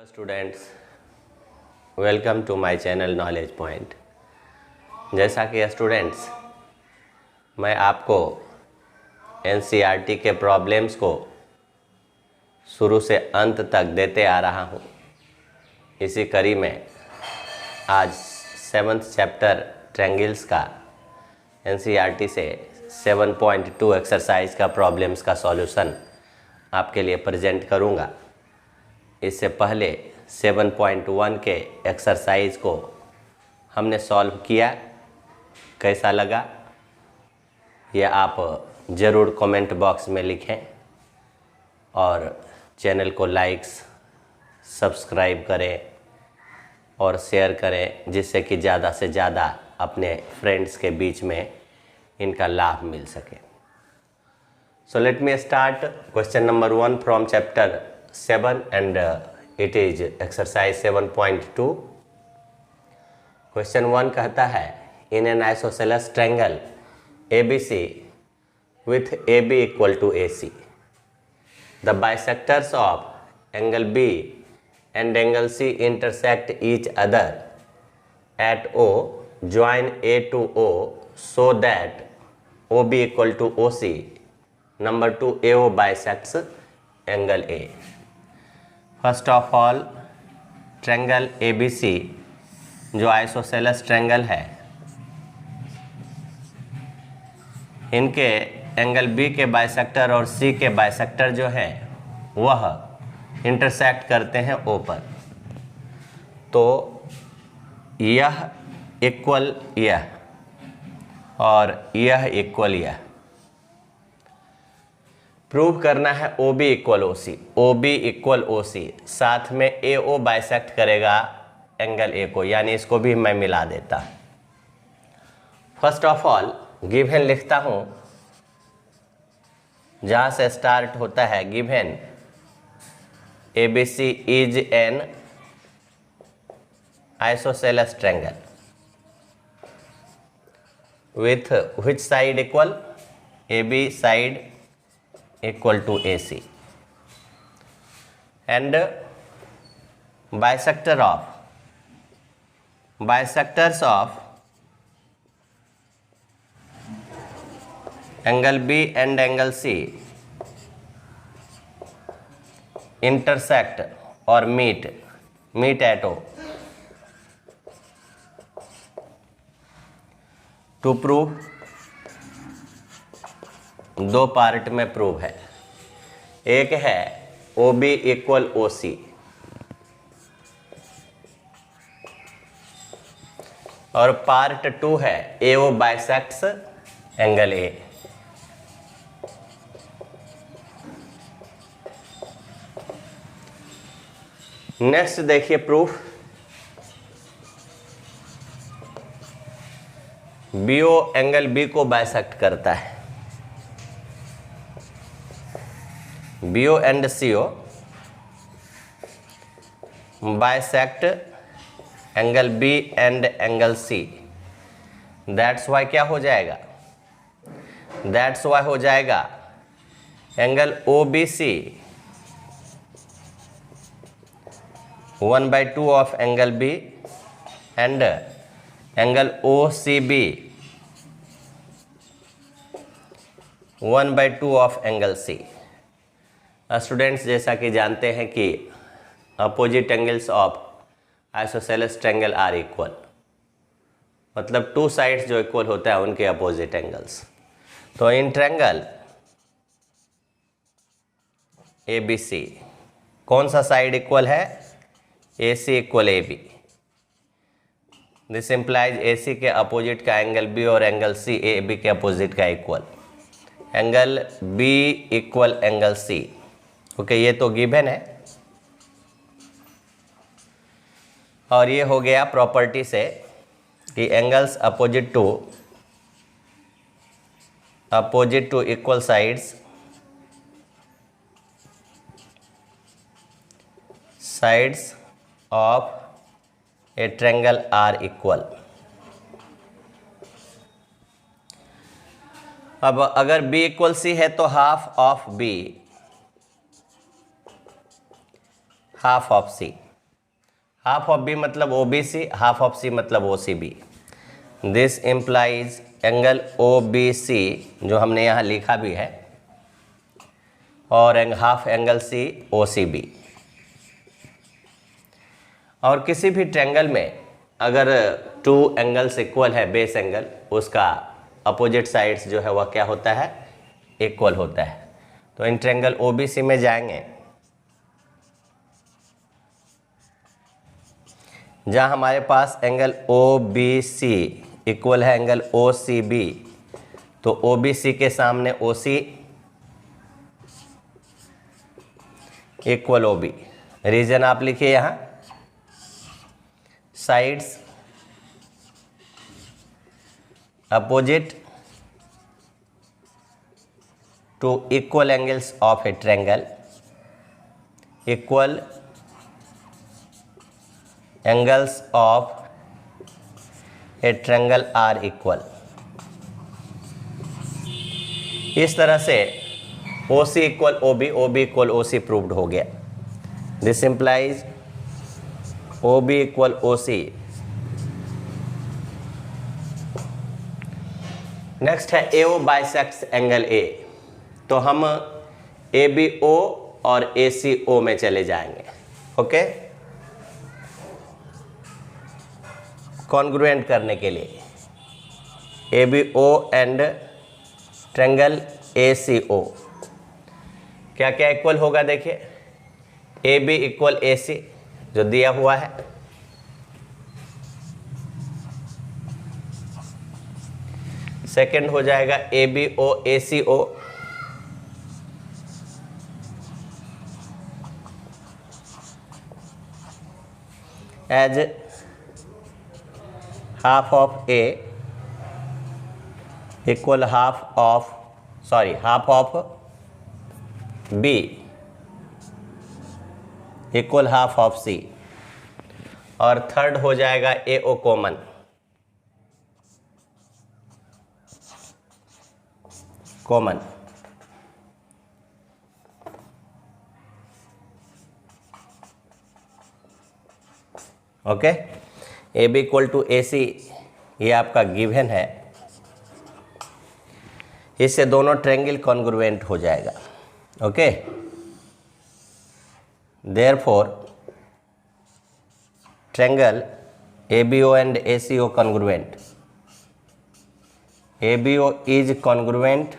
Hello students, welcome to my channel knowledge point. जैसा कि students मैं आपको एनसीईआरटी के प्रॉब्लम्स को शुरू से अंत तक देते आ रहा हूँ। इसी कड़ी में आज 7th चैप्टर ट्रायंगल्स का एनसीईआरटी से 7.2 एक्सरसाइज का प्रॉब्लम्स का सॉल्यूशन आपके लिए प्रेजेंट करूँगा। इससे पहले 7.1 के एक्सरसाइज को हमने सॉल्व किया, कैसा लगा यह आप ज़रूर कमेंट बॉक्स में लिखें और चैनल को लाइक्स सब्सक्राइब करें और शेयर करें, जिससे कि ज़्यादा से ज़्यादा अपने फ्रेंड्स के बीच में इनका लाभ मिल सके। So let me start question number 1 from chapter 7 and it is exercise 7.2. Question 1 कहता है in an isosceles triangle ABC with AB equal to AC, the bisectors of angle B and angle C intersect each other at O, join A to O so that OB equal to OC. Number 2, AO bisects angle A. First of all triangle ABC जो isosceles triangle है, इनके angle B के bisector और C के bisector जो हैं वह intersect करते हैं O पर। तो यह इक्वल यह और यह इक्वल यह प्रूव करना है। OB equal OC, OB equal OC, साथ में AO बाइसेक्ट करेगा एंगल A को, यानी इसको भी मैं मिला देता। फर्स्ट ऑफ ऑल गिवन लिखता हूं, जहां से स्टार्ट होता है given ABC is an isosceles triangle with which side equal, AB side equal to AC and bisectors of angle B and angle C intersect or meet at O. To prove, दो part में prove है। एक है OB equal OC और part 2 है AO bisects angle A। Next देखिए proof, BO angle B को bisect करता है। BO and CO bisect angle B and angle C। That's why क्या हो जाएगा, That's why हो जाएगा angle OBC 1/2 of angle B and angle OCB 1/2 of angle C। Students जैसा कि जानते हैं कि opposite angles of isosceles triangle are equal, मतलब टू साइड्स जो इक्वल होता है उनके अपोजिट एंगल्स। तो इन ट्रायंगल ABC कौन सा साइड इक्वल है, AC equal AB। This implies AC के अपोजिट का एंगल B और एंगल C AB के अपोजिट का equal, angle B equal angle C। Okay, ये तो गिवन है और ये हो गया प्रॉपर्टी से कि angles opposite to equal sides of a triangle are equal. अब अगर B इक्वल C है तो half of B half of C, half of B मतलब O B C, half of C मतलब O C B. This implies angle O B C, जो हमने यहाँ लिखा भी है, और half angle C O C B. और किसी भी ट्रायंगल में अगर टू एंगल्स इक्वल है, बेस एंगल, उसका अपोजिट साइड्स जो है वह क्या होता है, इक्वल होता है। तो इन ट्रायंगल ओ बी सी में जाएंगे, जहाँ हमारे पास angle O B C equal है एंगल ओ सी बी, तो ओ बी सी के सामने O C equal O B. Reason आप लिखिए यहाँ, sides opposite to equal angles of a triangle, equal angles of a triangle are equal. इस तरह से O C equal O B, O B equal O C proved हो गया। This implies O B equal O C. Next है ए O bisects angle A. तो हम ए B ओ और A C ओ में चले जाएंगे। ओके, कॉन्ग्रुएंट करने के लिए A B O and triangle A C O क्या क्या इक्वल होगा, देखिए ए बी इक्वल ए सी जो दिया हुआ है, सेकंड हो जाएगा A B O A C O, as half of A equal half of B equal half of C. और थर्ड हो जाएगा A O common, okay. A B equal to A C, ये आपका गिवन है, इससे दोनों ट्रायंगल कॉन्ग्रुएंट हो जाएगा। Okay, therefore triangle A B O and A C O congruent, A B O is congruent,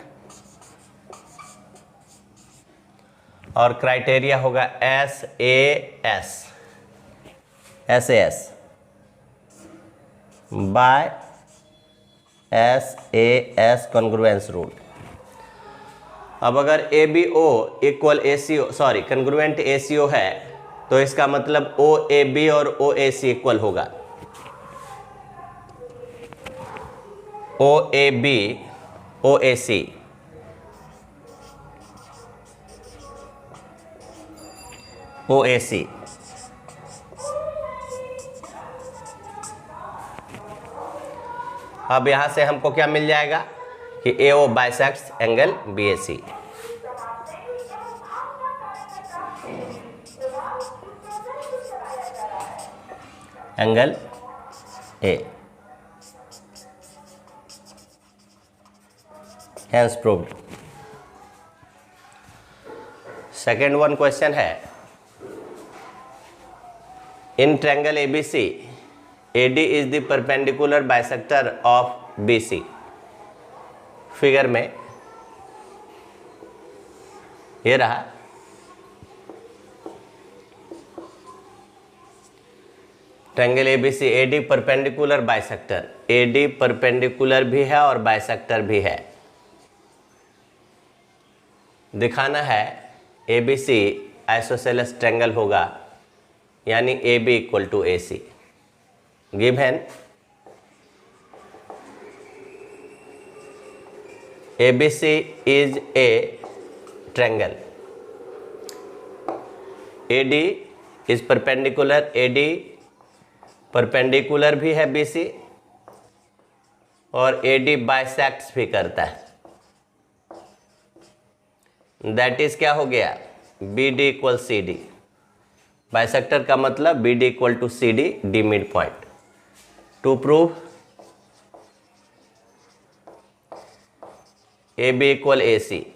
और क्राइटेरिया होगा S A S by S A S congruence rule. अब अगर A B O equal A C O, sorry congruent A C O है, तो इसका मतलब ओ A B और ओ A C equal होगा। O A B O A C, O A C. अब यहां से हमको क्या मिल जाएगा कि A O bisects angle B A C. Angle A, hence proved. Second one question है, in triangle A B C AD is the perpendicular bisector of BC। Figure में ये रहा, triangle ABC AD perpendicular bisector, AD perpendicular भी है और bisector भी है। दिखाना है ABC आइसोसेलेस ट्रायंगल होगा, यानी AB equal to AC। Given ABC is a triangle, AD is perpendicular, AD perpendicular भी है BC, और AD बाइसेक्ट्स भी करता है। दैट इज क्या हो गया, BD इक्वल CD। बाइसेक्टर का मतलब B D equal to C D, D midpoint. To prove A B equal A C.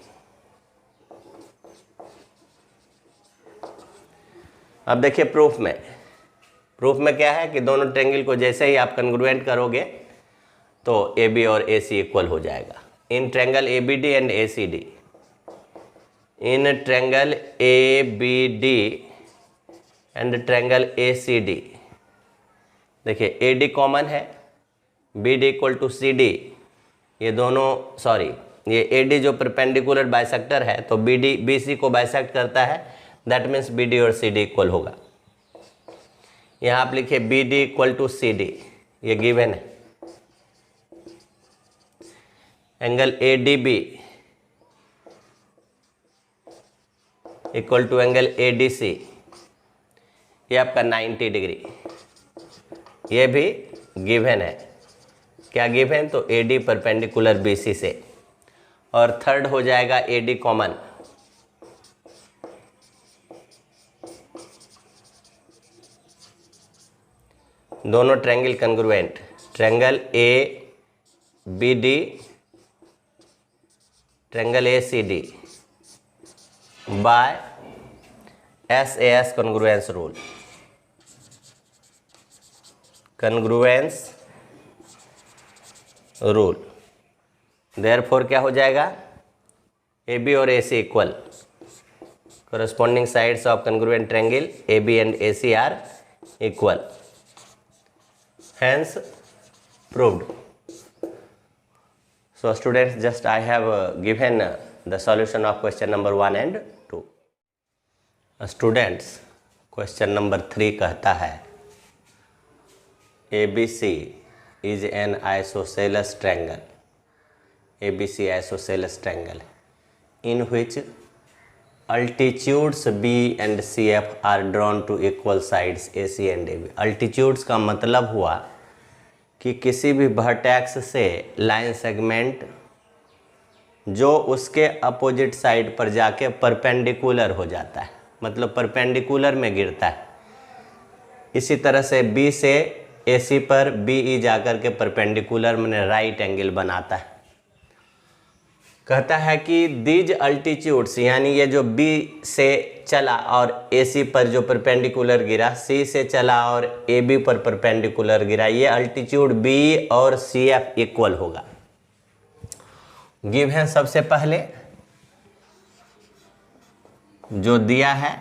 अब देखिए प्रूफ में क्या है कि दोनों ट्रायंगल को जैसे ही आप कन्ग्रुएंट करोगे तो ए बी और ए सी इक्वल हो जाएगा। In triangle A B D and A C D, in triangle A B D and triangle A C D, देखिए ए डी कॉमन है, B D equal to C D, ये दोनों ये A D जो perpendicular bisector है तो B D B सी को bisect करता है, दैट मीन्स बी डी और सी डी इक्वल होगा। यहाँ आप लिखिए B D equal to C D, ये गिवन है। Angle A D B equal to angle A D C, ये आपका 90 डिग्री, ये भी गिवन है। क्या गिवन? तो A D perpendicular B C से। और थर्ड हो जाएगा ए डी कॉमन, दोनों triangle congruent, triangle A B D, triangle A C D by S A S congruence rule. Congruence rule, therefore क्या हो जाएगा? ए बी और A C equal, corresponding sides of congruent triangle AB and AC are equal, hence proved. So students, just I have given the solution of question number 1 and 2. Students, question number 3 कहता है ABC is an isosceles triangle, ABC isosceles triangle in which altitudes B and CF are drawn to equal sides AC and AB. altitudes का मतलब हुआ कि किसी भी vertex से line segment जो उसके अपोजिट साइड पर जाके परपेंडिकुलर हो जाता है, मतलब परपेंडिकुलर में गिरता है। इसी तरह से B से AC पर BE जाकर के परपेंडिकुलर में राइट एंगल बनाता है। कहता है कि दीज अल्टीट्यूड्स, यानी ये जो B से चला और AC पर जो परपेंडिकुलर गिरा, C से चला और AB पर परपेंडिकुलर गिरा, ये अल्टीट्यूड B और CF इक्वल होगा। गिव है सबसे पहले जो दिया है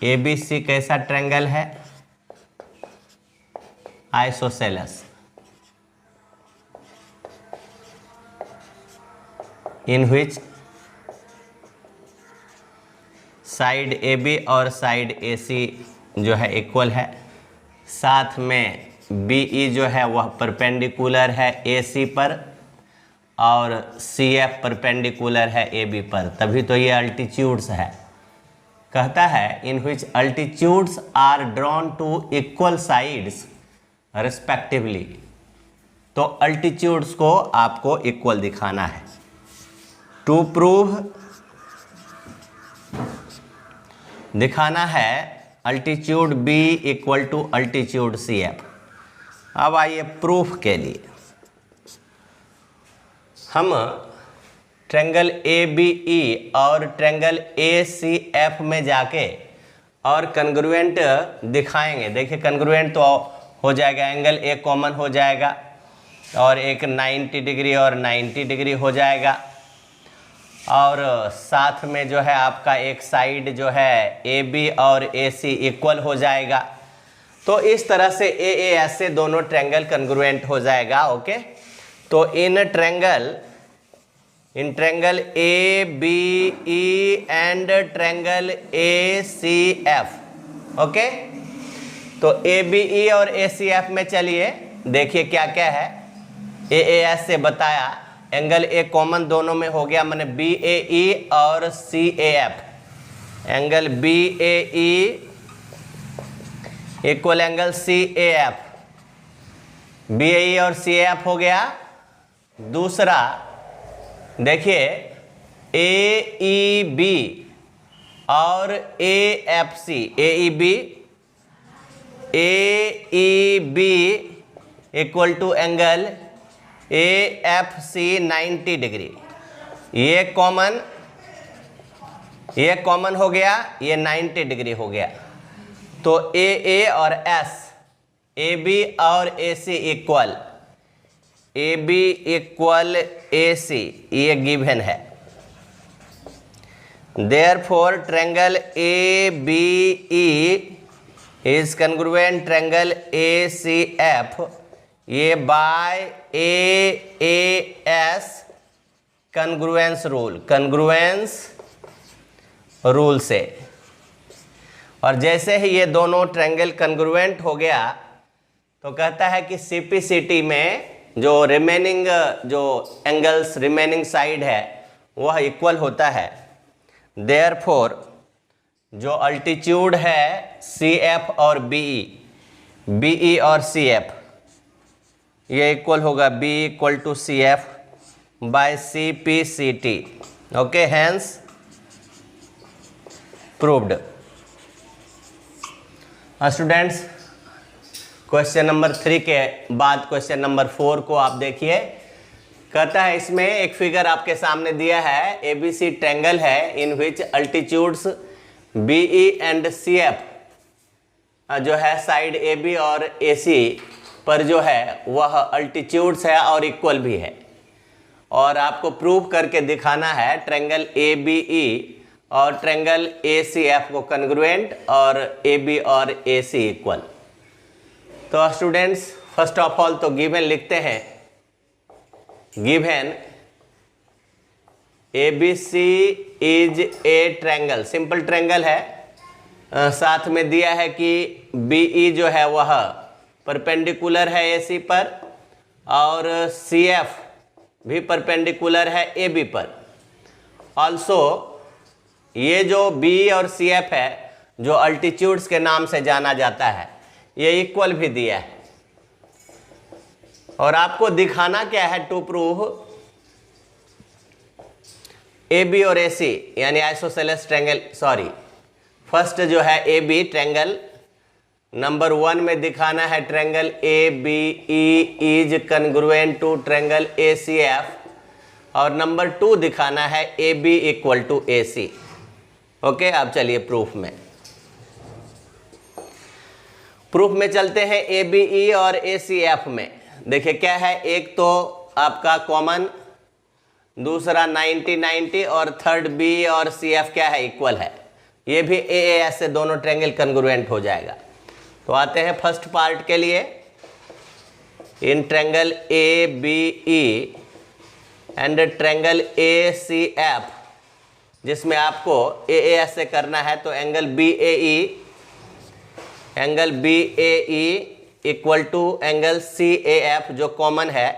ABC कैसा ट्रायंगल है? Isosceles, in which side AB और साइड AC जो है इक्वल है, साथ में BE जो है वह परपेंडिकुलर है AC पर और CF परपेंडिकुलर है AB पर, तभी तो ये अल्टीट्यूड्स है। कहता है in which altitudes are drawn to equal sides respectively, तो अल्टीट्यूड्स को आपको इक्वल दिखाना है। टू प्रूव दिखाना है altitude B equal to altitude CF। अब आइए प्रूफ के लिए, हम ट्रायंगल ABE और ट्रायंगल ACF में जाके और कन्ग्रुएंट दिखाएंगे। देखिए कन्ग्रुएंट तो हो जाएगा, एंगल A कॉमन हो जाएगा और एक 90 डिग्री और 90 डिग्री हो जाएगा, और साथ में जो है आपका एक साइड जो है AB और AC इक्वल हो जाएगा। तो इस तरह से AAS से दोनों ट्रायंगल कन्ग्रुएंट हो जाएगा। ओके, तो in triangle ABE and triangle ACF, okay, तो ABE और ACF में चलिए देखिए क्या क्या है। AAS से बताया एंगल A कॉमन दोनों में हो गया, मैंने BAE और CAF, angle BAE equal angle CAF, BAE और CAF हो गया। दूसरा देखिए AEB और AFC AEB equal to angle AFC 90 degree. ये कॉमन हो गया, ये 90 डिग्री हो गया। तो AA और S, AB और AC equal, AB equal AC, ये गिवन है। Therefore triangle ABE is congruent triangle ACF, ये बाय AAS कॉन्ग्रुएंस रूल से। और जैसे ही ये दोनों ट्रायंगल कॉन्ग्रुएंट हो गया तो कहता है कि CPCT में जो रिमेनिंग जो एंगल्स रिमेनिंग साइड है वह इक्वल होता है। देयरफॉर जो अल्टीट्यूड है CF और BE और CF, ये इक्वल होगा B equal to CF by CPCT। Okay, hence proved. Students, question number 3 के बाद क्वेश्चन नंबर 4 को आप देखिए। कहता है इसमें एक फिगर आपके सामने दिया है, ABC ट्रायंगल है in which altitudes BE and CF जो है साइड AB और AC पर जो है वह अल्टीट्यूड्स है और इक्वल भी है। और आपको प्रूव करके दिखाना है ट्रायंगल ABE और ट्रायंगल ACF को कॉन्ग्रुएंट और AB और AC इक्वल। तो स्टूडेंट्स, फर्स्ट ऑफ ऑल तो गिवन लिखते हैं। Given ABC is a triangle, simple triangle है। साथ में दिया है कि BE जो है वह परपेंडिकुलर है AC पर और CF भी परपेंडिकुलर है AB पर। ऑल्सो ये जो BE और CF है जो अल्टीट्यूड्स के नाम से जाना जाता है, ये इक्वल भी दिया है। और आपको दिखाना क्या है टू प्रूव AB और AC यानी आइसोसेलेस ट्रायंगल, सॉरी फर्स्ट जो है AB ट्रायंगल, नंबर 1 में दिखाना है triangle ABE is congruent to triangle ACF और नंबर 2 दिखाना है AB equal to AC। Okay, अब चलिए प्रूफ में चलते हैं। ABE और ACF में देखिए क्या है, एक तो आपका कॉमन, दूसरा 90-90 और थर्ड BE और CF क्या है, इक्वल है। ये भी AAS से दोनों ट्रायंगल कॉन्ग्रुएंट हो जाएगा। तो आते हैं फर्स्ट पार्ट के लिए। In triangle ABE and triangle ACF, जिसमें आपको AAS से करना है, तो angle BAE equal to angle CAF जो कॉमन है,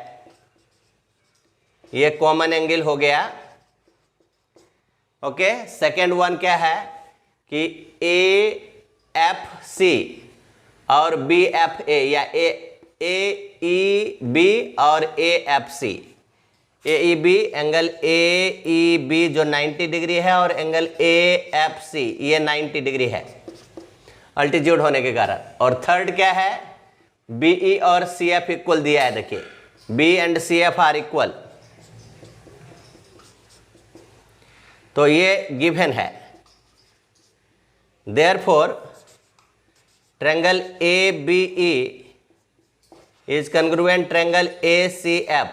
ये कॉमन एंगल हो गया। ओके, सेकेंड वन क्या है कि AFC और BFA या AEB और AFC। AEB एंगल AEB जो 90 डिग्री है और एंगल AFC ये 90 डिग्री है अल्टीट्यूड होने के कारण। और थर्ड क्या है, BE और CF इक्वल दिया है। देखिए B and CF are equal, तो ये गिवन है। Therefore triangle ABE is congruent triangle ACF,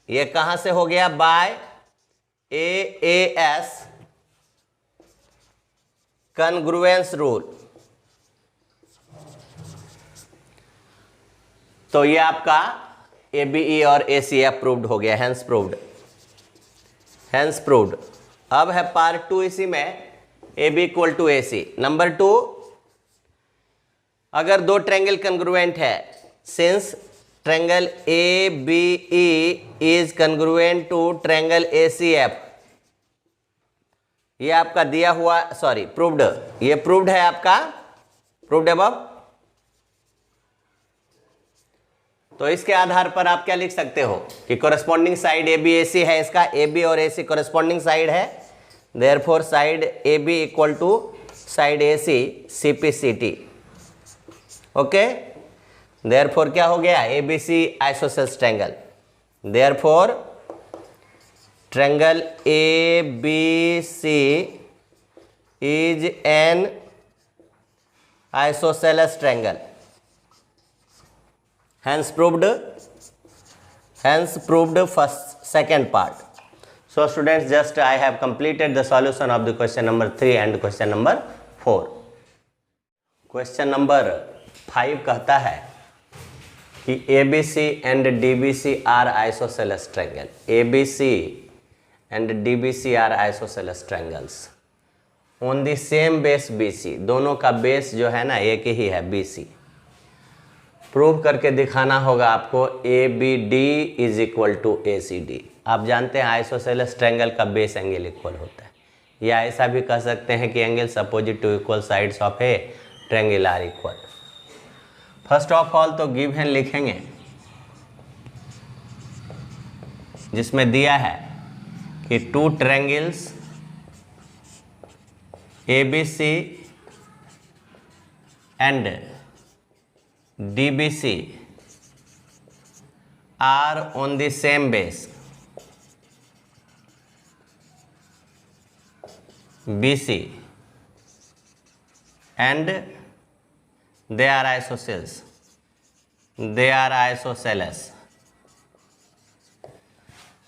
ये कहां से हो गया, बाय AAS कॉन्ग्रुएंस रूल। तो ये आपका ABE और ACF प्रूव्ड हो गया, हैंस प्रूव्ड। अब है पार्ट 2 इसी में, AB equal to AC। Number 2, अगर दो ट्रायंगल कॉन्ग्रुएंट है, since triangle ABE is congruent to triangle ACF, ये आपका दिया हुआ, सॉरी प्रूव्ड, ये प्रूव्ड है आपका, प्रूव्ड अबव। तो इसके आधार पर आप क्या लिख सकते हो कि कोरेस्पॉन्डिंग साइड ABAC है, इसका AB और AC कोरेस्पॉन्डिंग साइड है। Therefore side A B equal to side A C C P C T. Okay, therefore क्या हो गया, A B C isosceles triangle. Therefore triangle A B C is an isosceles triangle. Hence proved first second part. So students, just I have completed the solution of the question number 3 and question number 4. Question number 5 कहता है कि ABC and DBC are isosceles triangle. ABC and DBC are isosceles triangles on the same base BC. दोनों का base जो है ना एक ही है BC। प्रूव करके दिखाना होगा आपको A B D is equal to A C D. आप जानते हैं आइसोसेलेस ट्रायंगल का बेस एंगल इक्वल होता है, या ऐसा भी कह सकते हैं कि angles opposite to equal sides of a triangle are equal. First of all तो गिवन लिखेंगे जिसमें दिया है कि two triangles A B C and DBC are on the same base BC and they are isosceles. They are isosceles.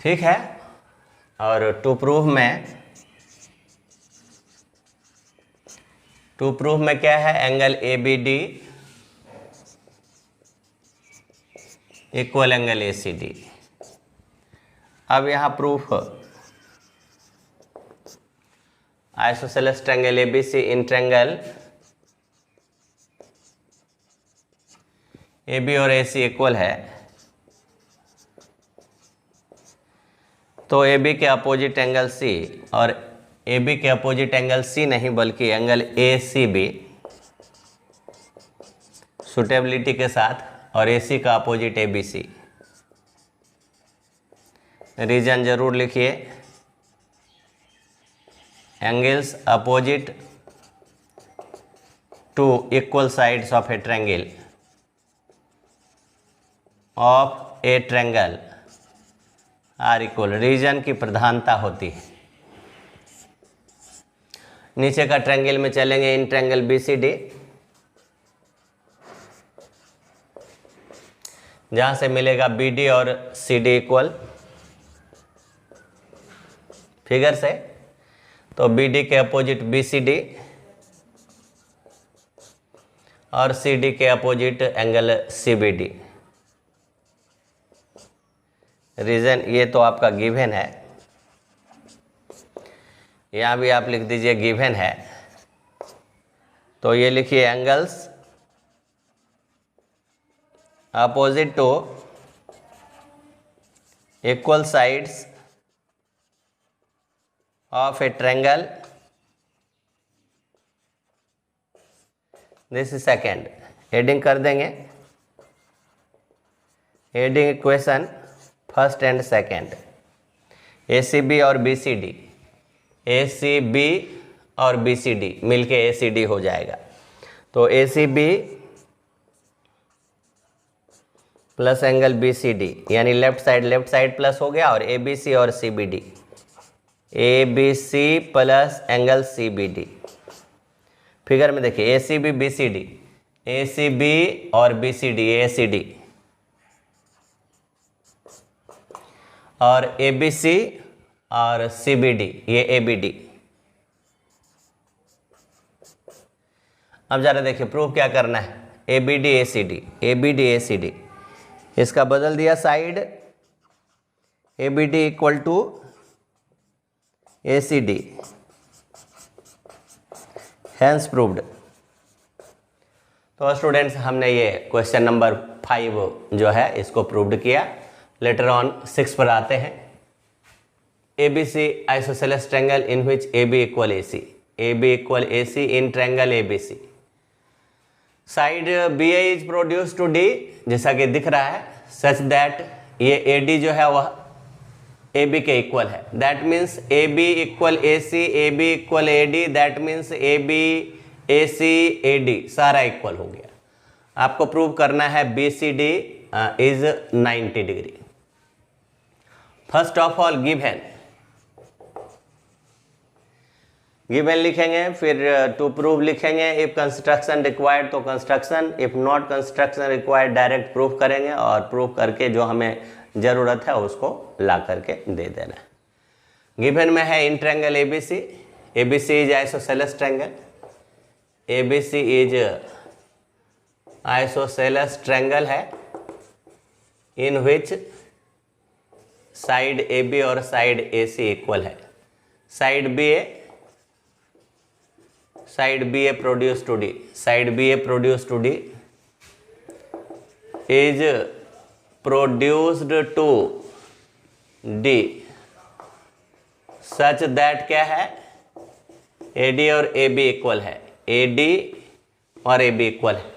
ठीक है। और to prove में क्या है, angle A B D equal angle A C D. अब यहाँ proof isosceles triangle A B C in triangle A B और A C equal है, तो ए बी के अपोजिट एंगल सी और ए बी के अपोजिट एंगल सी नहीं बल्कि angle A C B suitability के साथ, और ए सी का opposite A B C. Reason जरूर लिखिए, angles opposite to equal sides of a triangle are equal. Reason की प्रधानता होती है। नीचे का ट्रायंगल में चलेंगे, in triangle B C D, जहां से मिलेगा बी डी और सी डी इक्वल फिगर से, तो बी डी के अपोजिट बी सी डी और सी डी के opposite angle C B D. Reason ये तो आपका गिवन है, यहाँ भी आप लिख दीजिए गिवन है, तो ये लिखिए angles opposite to equal sides of a triangle, this is second। Adding कर देंगे, adding equation first and second, A C B और B C D, A C B और बी सी डी मिलके ए सी डी हो जाएगा। तो A C B plus angle B C D, यानी left side plus हो गया, और ए बी सी और C B D, A B C plus angle C B D. Figure में देखिए A C B B C D, A C B और B C D A C D, और A B C और C B D ये ए B D. अब जरा देखिए proof क्या करना है, A B D A C D, A B D A C D, इसका बदल दिया side, A B D equal to A C D, hence proved. तो स्टूडेंट्स हमने ये क्वेश्चन नंबर 5 जो है इसको प्रूव्ड किया। लेटर ऑन 6 पर आते हैं। A B C isosceles triangle in which A B equal A C, A B equal A C in triangle A B C. Side B A is produce to D, जैसा कि दिख रहा है, such that ये A D जो है वह A B के इक्वल है। That means A B equal A C, A B equal A D, that means A B A C A D सारा इक्वल हो गया। आपको प्रूव करना है B C D is 90 degree. First of all given लिखेंगे, फिर to prove लिखेंगे। If construction required तो construction, if not construction required direct proof करेंगे और प्रूफ करके जो हमें ज़रूरत है उसको ला करके दे देना है। गिवन में है in triangle ABC, ABC is isosceles triangle, ABC is isosceles triangle है in which side A B और साइड ए सी इक्वल है। Side B A produce to D, side B A produce to D is produced to D such that क्या है, A D और A B equal है, A D और A B equal है।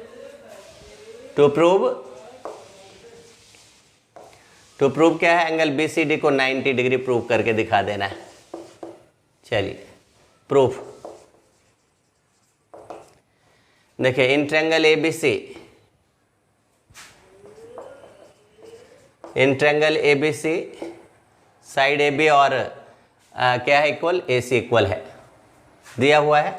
To prove क्या है, angle B C D को 90 degree prove करके दिखा देना है। चलिए प्रूफ देखिए, in triangle ABC, in triangle ABC side A B और क्या है इक्वल, ए सी इक्वल है, दिया हुआ है।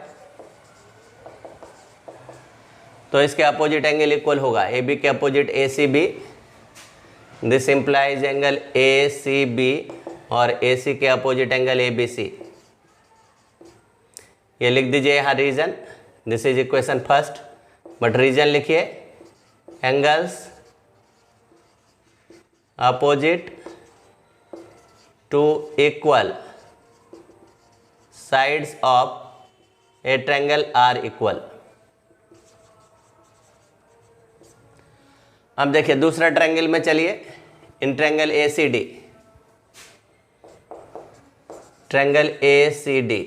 तो इसके अपोजिट एंगल इक्वल होगा, ए बी के opposite A C B, this implies angle A C B और ए सी के opposite angle A B C. ये लिख दीजिए यहाँ reason, this is equation first, but reason लिखिए angles opposite to equal sides of a triangle are equal. अब देखिए दूसरा ट्रायंगल में चलिए, in triangle A C D, triangle A C D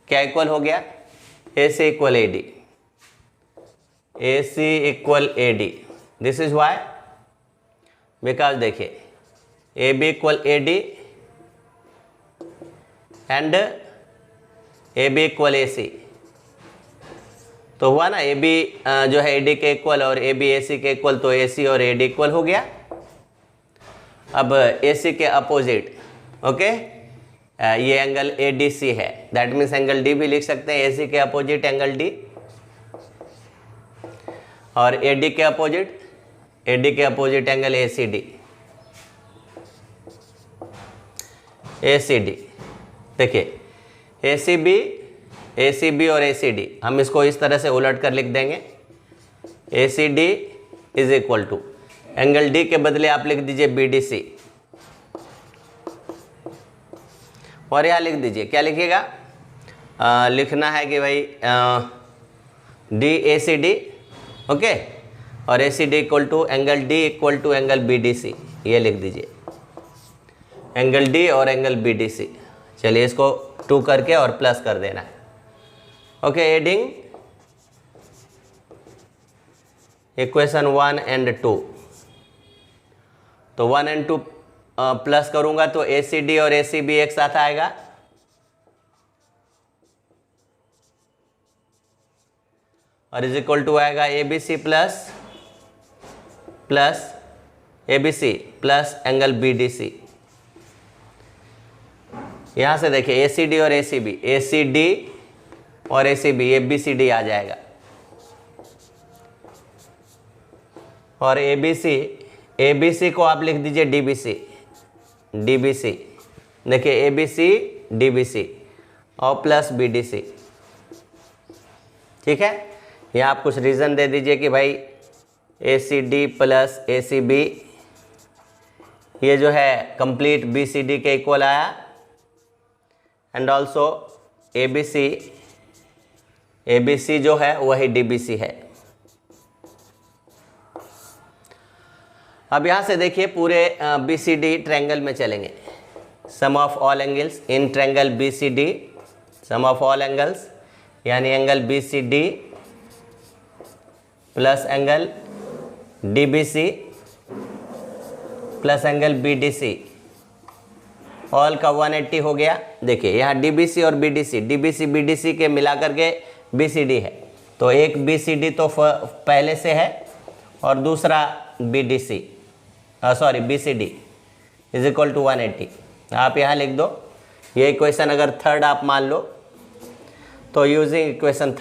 क्या इक्वल हो गया, A C equal A D, A C equal A D. This is why, because देखिए A B equal A D and A B equal A C, तो हुआ ना, A B जो है ए D के इक्वल और ए बी ए सी के equal, तो ए सी और ए डी इक्वल हो गया। अब ए सी के अपोजिट, ओके, ये एंगल ए डी सी है, दैट मीन्स एंगल डी भी लिख सकते हैं, ए सी के अपोजिट एंगल डी, और ए डी के opposite angle A C D, A C D. देखिए ए सी बी और ए सी डी, हम इसको इस तरह से उलट कर लिख देंगे, A C D is equal to, angle D के बदले आप लिख दीजिए बी डी सी, और यहाँ लिख दीजिए, क्या लिखिएगा, लिखना है कि भाई D A C D, okay, और A C D equal to angle D equal to angle B D C, ये लिख दीजिए एंगल डी और एंगल बी डी सी। चलिए इसको 2 करके और प्लस कर देना है, ओके, एडिंग इक्वेशन 1 एंड 2, तो 1 एंड 2 प्लस करूंगा तो ए सी डी और ए सी बी एक साथ आएगा, और इज इक्वल टू आएगा A B C plus A B C plus angle B D C. यहां से देखिए ए सी डी और A C B, A C D और A C B, A B C D आ जाएगा, और A B सी को आप लिख दीजिए डी बी सी, देखिए A B C D B C और प्लस बी डी सी, ठीक है। यहाँ आप कुछ रीज़न दे दीजिए कि भाई A C D plus A C B, ये जो है कंप्लीट बी सी डी के इक्वल आया, and also A B C जो है वही डी बी सी है। अब यहाँ से देखिए पूरे बी सी डी ट्रायंगल में चलेंगे, sum of all angles in triangle B C D, sum of all angles यानी angle B C D plus angle D B C plus angle B D C all का 180 हो गया। देखिए यहाँ DBC और BDC, DBC BDC के मिला करके BCD है, तो एक BCD तो पहले से है और दूसरा BDC BCD is equal to 180। आप यहाँ लिख दो। ये इक्वेशन अगर थर्ड आप मान लो तो यूजिंग इक्वेशन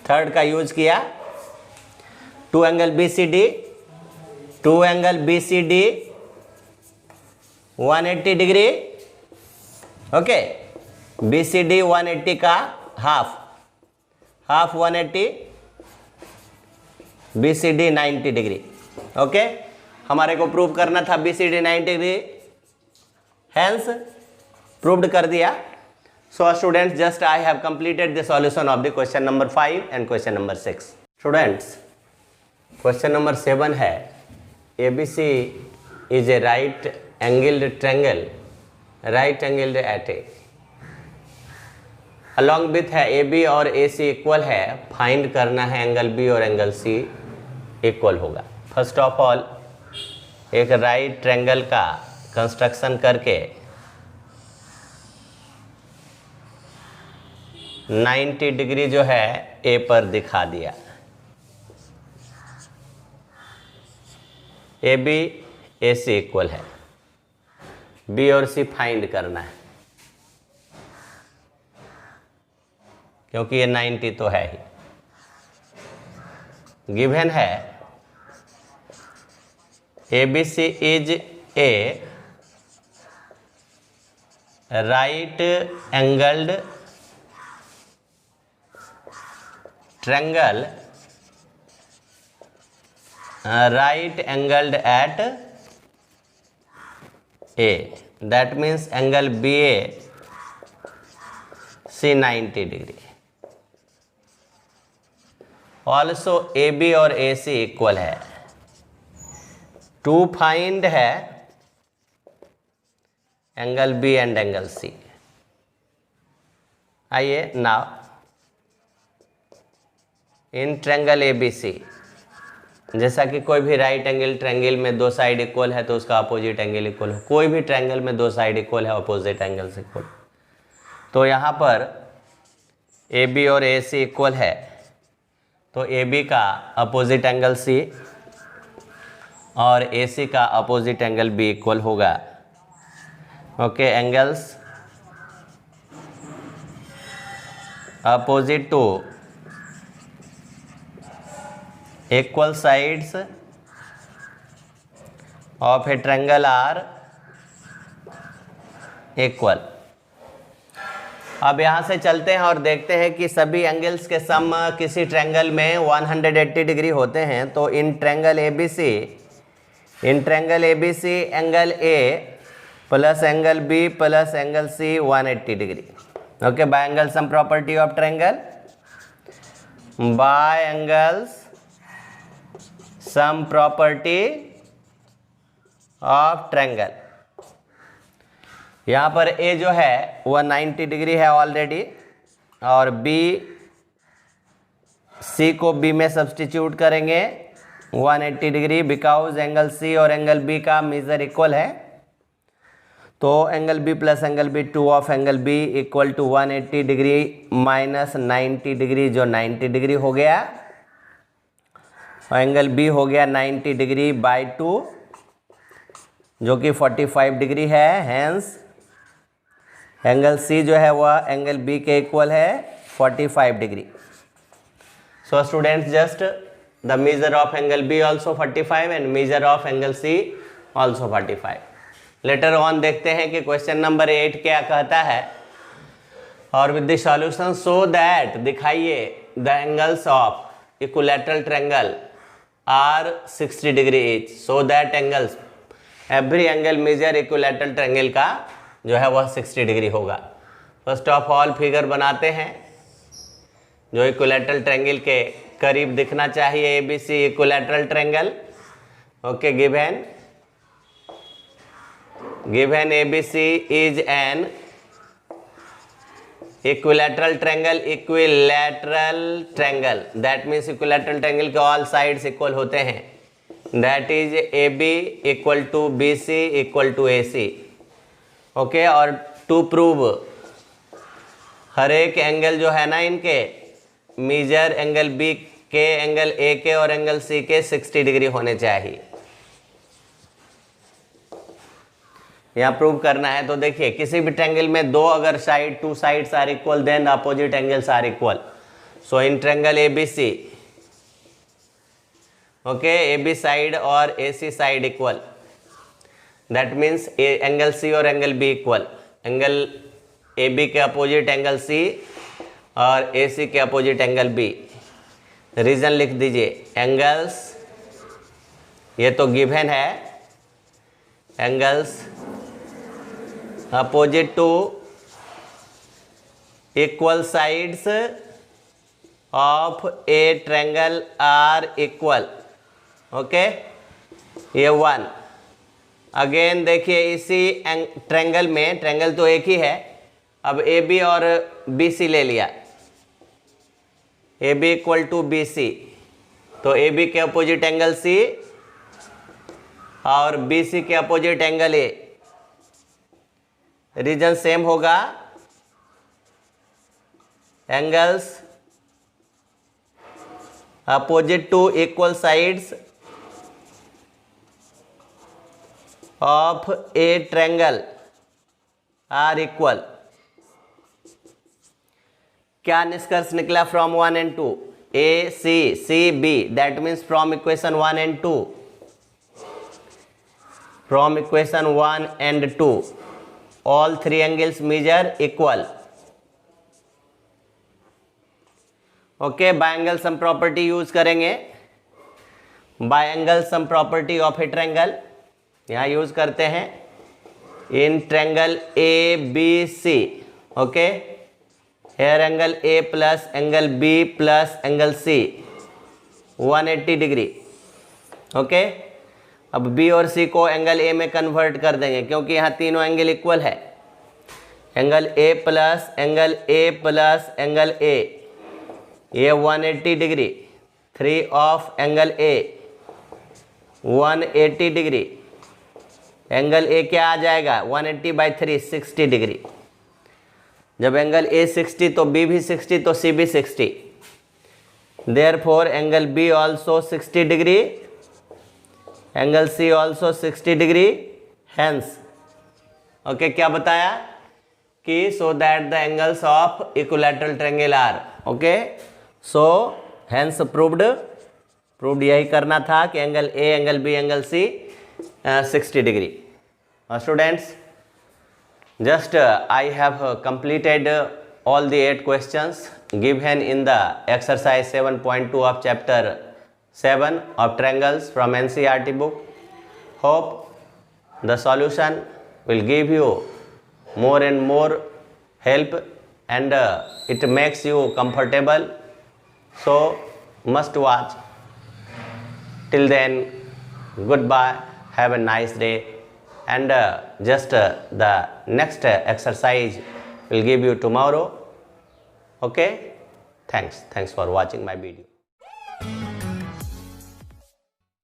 थर्ड का यूज किया, to angle BCD 180 degree, okay. BCD 180 का हाफ 180, BCD 90 डिग्री, ओके। हमारे को प्रूव करना था BCD 90 डिग्री, हेंस प्रूव्ड कर दिया। So students, just I have completed the solution of the question number 5 and question number 6। Students, question number 7 है, ABC is a right angled triangle, right angled at A, along with है AB और AC equal है, find करना है angle B और angle C equal होगा। First of all एक right triangle का कंस्ट्रक्शन करके 90 डिग्री जो है A पर दिखा दिया। AB AC इक्वल है, B और C फाइंड करना है, क्योंकि ये 90 तो है ही। गिवन है ABC is a right angled triangle, right angled at A, that means angle BA C 90 degree. Also AB और AC इक्वल है। टू फाइंड है angle B and angle C। आइए नाउ इन ट्रायंगल ABC, जैसा कि कोई भी right angle triangle में दो साइड इक्वल है तो उसका अपोजिट एंगल इक्वल हो, कोई भी ट्रायंगल में दो साइड इक्वल है अपोजिट एंगल से इक्वल। तो यहाँ पर AB और AC इक्वल है, तो AB का अपोजिट एंगल C और AC का अपोजिट एंगल B इक्वल होगा, okay. Angles opposite to equal sides of a triangle are equal। अब यहाँ से चलते हैं और देखते हैं कि सभी एंगल्स के सम किसी ट्रायंगल में 180 डिग्री होते हैं। तो in triangle ABC angle A plus angle B plus angle C 180 degree, okay. By angle sum property of triangle, by angles sum property of triangle. यहाँ पर A जो है वह 90 डिग्री है ऑलरेडी, और B C को B में substitute करेंगे 180 डिग्री, बिकॉज एंगल C और एंगल B का मेजर इक्वल है। तो angle B plus angle B 2 of angle B equal to 180 degree minus 90 degree, जो 90 डिग्री हो गया, और एंगल B हो गया 90 डिग्री बाई 2 जो कि 45 डिग्री है। हेंस एंगल C जो है वह एंगल B के इक्वल है 45 degree. So students, just the measure of angle B also 45 and measure of angle C also 45। Later on देखते हैं कि क्वेश्चन नंबर 8 क्या कहता है। और with the solution so that, दिखाइए the angles of equilateral triangle are 60 degree each, so that angles, every angle measure equilateral triangle का जो है वह 60 डिग्री होगा। फर्स्ट ऑफ ऑल फिगर बनाते हैं जो इक्विलैटरल ट्रायंगल के करीब दिखना चाहिए, ABC equilateral triangle, okay. Given ABC is an equilateral triangle, that means equilateral triangle के ऑल साइड्स इक्वल होते हैं। That is AB equal to BC equal to AC। Okay, और टू प्रूव हर एक एंगल जो है ना इनके मेजर एंगल B के, एंगल A के और एंगल C के 60 डिग्री होने चाहिए। यहाँ प्रूव करना है। तो देखिए किसी भी ट्रायंगल में दो अगर side, two sides are equal, then opposite angles are equal. So in triangle ABC, okay, AB side और AC side equal, that means angle C और angle B equal. Angle AB के अपोजिट एंगल C और AC के opposite angle B। Reason लिख दीजिए, angles, ये तो given है, angles opposite to equal sides of a triangle are equal. Okay, ये वन। अगेन देखिए इसी ट्रायंगल में, ट्रायंगल तो एक ही है, अब AB और BC ले लिया, AB इक्वल टू BC, तो AB के अपोजिट एंगल C और BC के opposite angle A। Reason same होगा, angles opposite to equal sides of a triangle are equal. क्या निष्कर्ष निकला from 1 and 2? ACCB, that means from equation 1 and 2, from equation 1 and 2 all three angles measure equal। Okay, by angle sum property use करेंगे, by angle sum property of a triangle यहाँ use करते हैं in triangle ABC। Okay, here angle A plus angle B plus angle C 180 degree. Okay, अब B और C को angle A में convert कर देंगे क्योंकि यहाँ तीनों एंगल इक्वल है। Angle A plus angle A plus angle A, ये 180 degree, 3 of angle A 180 degree. Angle A क्या आ जाएगा, 180/3 60 डिग्री। जब एंगल A 60 तो B भी 60 तो C भी 60। Therefore angle B also 60 degree, angle C also 60 degree. Hence, okay, क्या बताया कि so that the angles of equilateral triangle are. Okay, so hence proved यही करना था कि angle A, angle B, angle C 60 degree. Students, just I have completed all the 8 questions given in the exercise 7.2 of chapter 7 of triangles from NCERT book. Hope the solution will give you more and more help and it makes you comfortable, so must watch. Till then, goodbye, have a nice day, and the next exercise will give you tomorrow. Okay, thanks for watching my video.